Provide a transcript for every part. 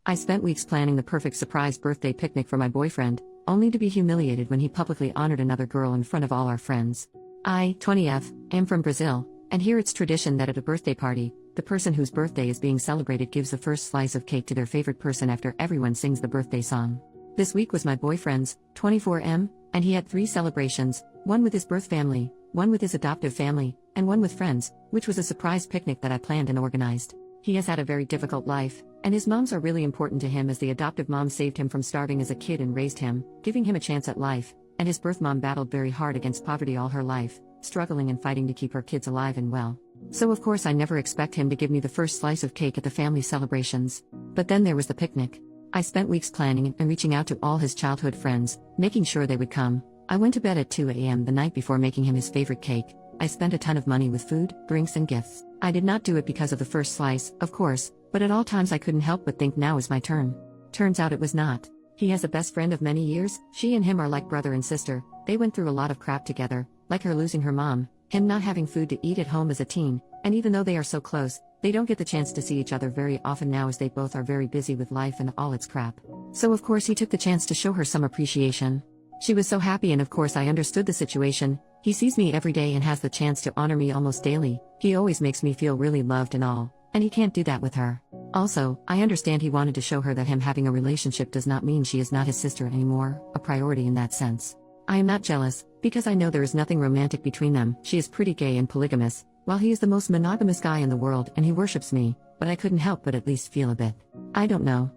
I spent weeks planning the perfect surprise birthday picnic for my boyfriend, only to be humiliated when he publicly honored another girl in front of all our friends. I, 20F, am from Brazil, and here it's tradition that at a birthday party, the person whose birthday is being celebrated gives the first slice of cake to their favorite person after everyone sings the birthday song. This week was my boyfriend's, 24M, and he had 3 celebrations, one with his birth family, one with his adoptive family, and one with friends, which was a surprise picnic that I planned and organized. He has had a very difficult life, and his moms are really important to him as the adoptive mom saved him from starving as a kid and raised him, giving him a chance at life, and his birth mom battled very hard against poverty all her life, struggling and fighting to keep her kids alive and well. So of course I never expect him to give me the first slice of cake at the family celebrations. But then there was the picnic. I spent weeks planning and reaching out to all his childhood friends, making sure they would come. I went to bed at 2 a.m. the night before making him his favorite cake. I spent a ton of money with food, drinks and gifts. I did not do it because of the first slice, of course, but at all times I couldn't help but think now is my turn. Turns out it was not. He has a best friend of many years, she and him are like brother and sister, they went through a lot of crap together, like her losing her mom, him not having food to eat at home as a teen, and even though they are so close, they don't get the chance to see each other very often now as they both are very busy with life and all its crap. So of course he took the chance to show her some appreciation. She was so happy and of course I understood the situation. He sees me every day and has the chance to honor me almost daily. He always makes me feel really loved and all, and he can't do that with her. Also, I understand he wanted to show her that him having a relationship does not mean she is not his sister anymore, a priority in that sense. I am not jealous, because I know there is nothing romantic between them. She is pretty gay and polygamous, while he is the most monogamous guy in the world and he worships me, but I couldn't help but at least feel a bit. I don't know.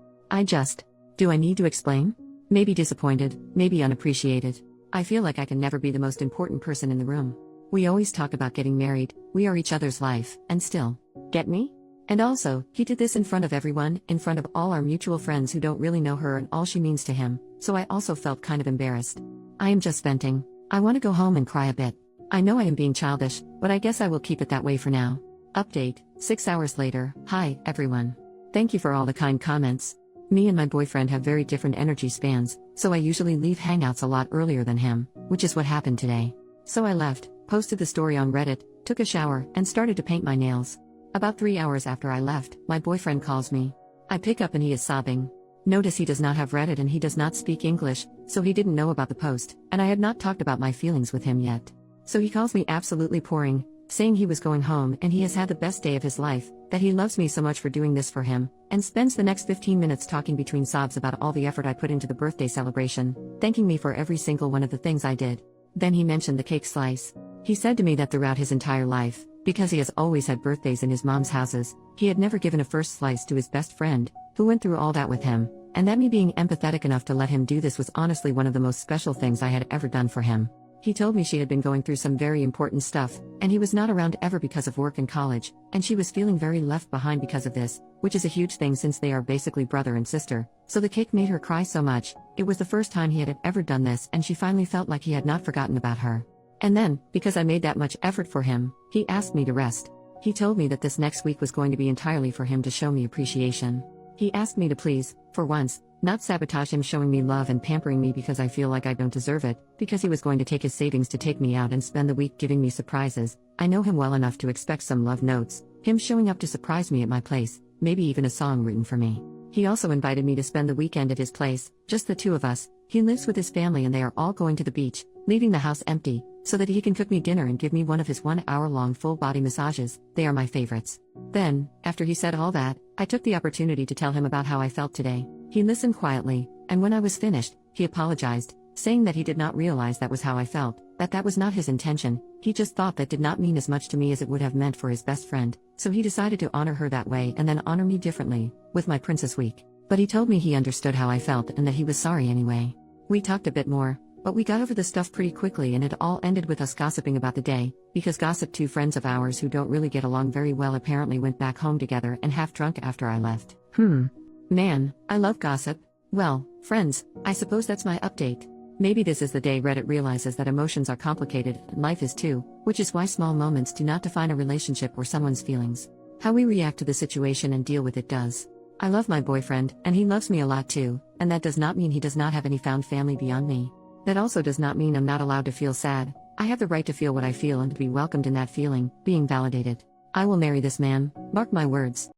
Do I need to explain? Maybe disappointed, maybe unappreciated. I feel like I can never be the most important person in the room. We always talk about getting married, we are each other's life, and still. Get me? And also, he did this in front of everyone, in front of all our mutual friends who don't really know her and all she means to him, so I also felt kind of embarrassed. I am just venting. I want to go home and cry a bit. I know I am being childish, but I guess I will keep it that way for now. Update, 6 hours later. Hi, everyone. Thank you for all the kind comments. Me and my boyfriend have very different energy spans, so I usually leave hangouts a lot earlier than him, which is what happened today. So I left, posted the story on Reddit, took a shower, and started to paint my nails. About 3 hours after I left, my boyfriend calls me. I pick up and he is sobbing. Notice he does not have Reddit and he does not speak English, so he didn't know about the post, and I had not talked about my feelings with him yet. So he calls me absolutely pouring, saying he was going home and he has had the best day of his life, that he loves me so much for doing this for him, and spends the next 15 minutes talking between sobs about all the effort I put into the birthday celebration, thanking me for every single one of the things I did. Then he mentioned the cake slice. He said to me that throughout his entire life, because he has always had birthdays in his mom's houses, he had never given a first slice to his best friend, who went through all that with him, and that me being empathetic enough to let him do this was honestly one of the most special things I had ever done for him. He told me she had been going through some very important stuff, and he was not around ever because of work and college, and she was feeling very left behind because of this, which is a huge thing since they are basically brother and sister, so the cake made her cry so much. It was the first time he had ever done this and she finally felt like he had not forgotten about her. And then, because I made that much effort for him, he asked me to rest. He told me that this next week was going to be entirely for him to show me appreciation. He asked me to please, for once, not sabotage him showing me love and pampering me because I feel like I don't deserve it, because he was going to take his savings to take me out and spend the week giving me surprises. I know him well enough to expect some love notes, him showing up to surprise me at my place, maybe even a song written for me. He also invited me to spend the weekend at his place, just the two of us. He lives with his family and they are all going to the beach, leaving the house empty, so that he can cook me dinner and give me one of his 1-hour-long full-body massages. They are my favorites. Then, after he said all that, I took the opportunity to tell him about how I felt today. He listened quietly, and when I was finished, he apologized, saying that he did not realize that was how I felt, that was not his intention. He just thought that did not mean as much to me as it would have meant for his best friend, so he decided to honor her that way and then honor me differently, with my Princess Week. But he told me he understood how I felt and that he was sorry anyway. We talked a bit more, but we got over the stuff pretty quickly and it all ended with us gossiping about the day, because two friends of ours who don't really get along very well apparently went back home together and half drunk after I left. Man, I love gossip. Well, friends, I suppose that's my update. Maybe this is the day Reddit realizes that emotions are complicated, and life is too, which is why small moments do not define a relationship or someone's feelings. How we react to the situation and deal with it does. I love my boyfriend, and he loves me a lot too, and that does not mean he does not have any found family beyond me. That also does not mean I'm not allowed to feel sad. I have the right to feel what I feel and to be welcomed in that feeling, being validated. I will marry this man, mark my words.